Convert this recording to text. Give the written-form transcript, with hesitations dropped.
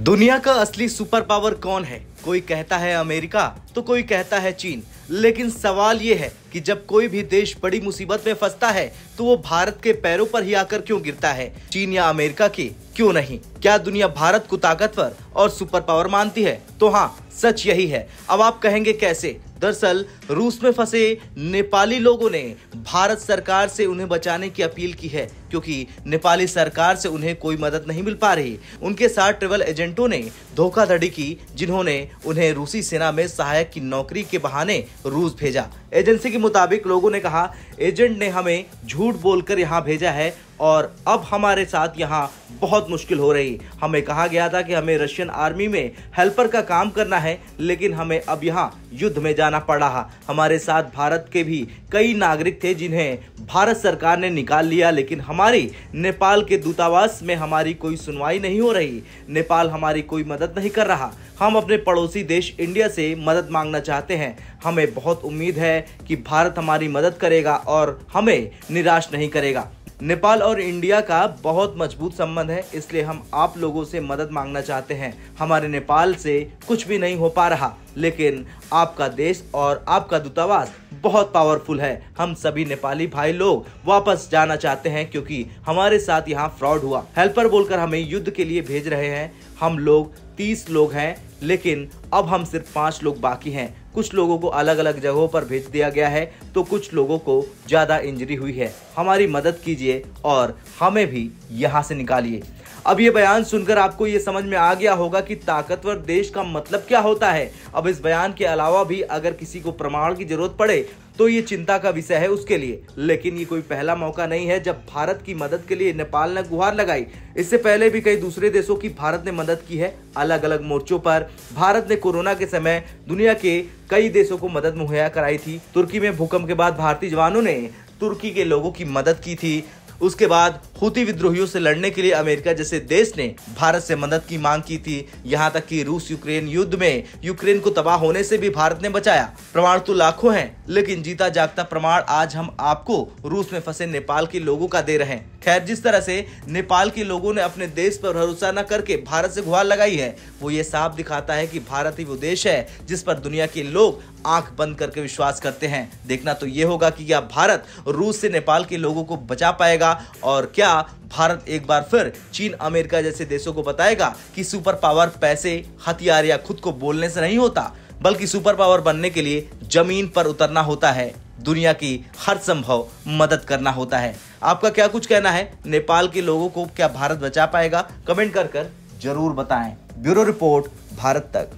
दुनिया का असली सुपर पावर कौन है? कोई कहता है अमेरिका तो कोई कहता है चीन। लेकिन सवाल ये है कि जब कोई भी देश बड़ी मुसीबत में फंसता है तो वो भारत के पैरों पर ही आकर क्यों गिरता है? चीन या अमेरिका के क्यों नहीं? क्या दुनिया भारत को ताकतवर और सुपर पावर मानती है? तो हाँ, सच यही है। अब आप कहेंगे कैसे? दरअसल रूस में फंसे नेपाली लोगों ने भारत सरकार से उन्हें बचाने की अपील की है, क्योंकि नेपाली सरकार से उन्हें कोई मदद नहीं मिल पा रही। उनके साथ ट्रैवल एजेंटों ने धोखाधड़ी की, जिन्होंने उन्हें रूसी सेना में सहायक की नौकरी के बहाने रूस भेजा। एजेंसी के मुताबिक लोगों ने कहा, एजेंट ने हमें झूठ बोलकर यहाँ भेजा है और अब हमारे साथ यहाँ बहुत मुश्किल हो रही। हमें कहा गया था कि हमें रशियन आर्मी में हेल्पर का काम करना है, लेकिन हमें अब यहाँ युद्ध में जाना पड़ रहा। हमारे साथ भारत के भी कई नागरिक थे जिन्हें भारत सरकार ने निकाल लिया, लेकिन हमारी नेपाल के दूतावास में हमारी कोई सुनवाई नहीं हो रही। नेपाल हमारी कोई मदद नहीं कर रहा। हम अपने पड़ोसी देश इंडिया से मदद मांगना चाहते हैं। हमें बहुत उम्मीद है कि भारत हमारी मदद करेगा और हमें निराश नहीं करेगा। नेपाल और इंडिया का बहुत मजबूत संबंध है, इसलिए हम आप लोगों से मदद मांगना चाहते हैं। हमारे नेपाल से कुछ भी नहीं हो पा रहा, लेकिन आपका देश और आपका दूतावास बहुत पावरफुल है। हम सभी नेपाली भाई लोग वापस जाना चाहते हैं, क्योंकि हमारे साथ यहाँ फ्रॉड हुआ। हेल्पर बोलकर हमें युद्ध के लिए भेज रहे हैं। हम लोग 30 लोग हैं, लेकिन अब हम सिर्फ 5 लोग बाकी हैं। कुछ लोगों को अलग अलग जगहों पर भेज दिया गया है, तो कुछ लोगों को ज्यादा इंजरी हुई है। हमारी मदद कीजिए और हमें भी यहाँ से निकालिए। अब ये बयान सुनकर आपको ये समझ में आ गया होगा कि ताकतवर देश का मतलब क्या होता है। अब इस बयान के अलावा भी अगर किसी को प्रमाण की जरूरत पड़े तो ये चिंता का विषय है उसके लिए। लेकिन ये कोई पहला मौका नहीं है जब भारत की मदद के लिए नेपाल ने गुहार लगाई। इससे पहले भी कई दूसरे देशों की भारत ने मदद की है। अलग अलग मोर्चों पर भारत ने कोरोना के समय दुनिया के कई देशों को मदद मुहैया कराई थी। तुर्की में भूकंप के बाद भारतीय जवानों ने तुर्की के लोगों की मदद की थी। उसके बाद हुती विद्रोहियों से लड़ने के लिए अमेरिका जैसे देश ने भारत से मदद की मांग की थी। यहाँ तक कि रूस यूक्रेन युद्ध में यूक्रेन को तबाह होने से भी भारत ने बचाया। प्रमाण तो लाखों हैं, लेकिन जीता जागता प्रमाण आज हम आपको रूस में फंसे नेपाल के लोगों का दे रहे हैं। खैर, जिस तरह से नेपाल के लोगों ने अपने देश पर भरोसा न करके भारत से गुहार लगाई है, वो ये साफ दिखाता है कि भारत ही वो देश है जिस पर दुनिया के लोग आंख बंद करके विश्वास करते हैं। देखना तो ये होगा कि क्या भारत रूस से नेपाल के लोगों को बचा पाएगा, और क्या भारत एक बार फिर चीन अमेरिका जैसे देशों को बताएगा कि सुपर पावर पैसे, हथियार या खुद को बोलने से नहीं होता, बल्कि सुपर पावर बनने के लिए जमीन पर उतरना होता है, दुनिया की हर संभव मदद करना होता है। आपका क्या कुछ कहना है? नेपाल के लोगों को क्या भारत बचा पाएगा? कमेंट कर जरूर बताएं। ब्यूरो रिपोर्ट, भारत तक।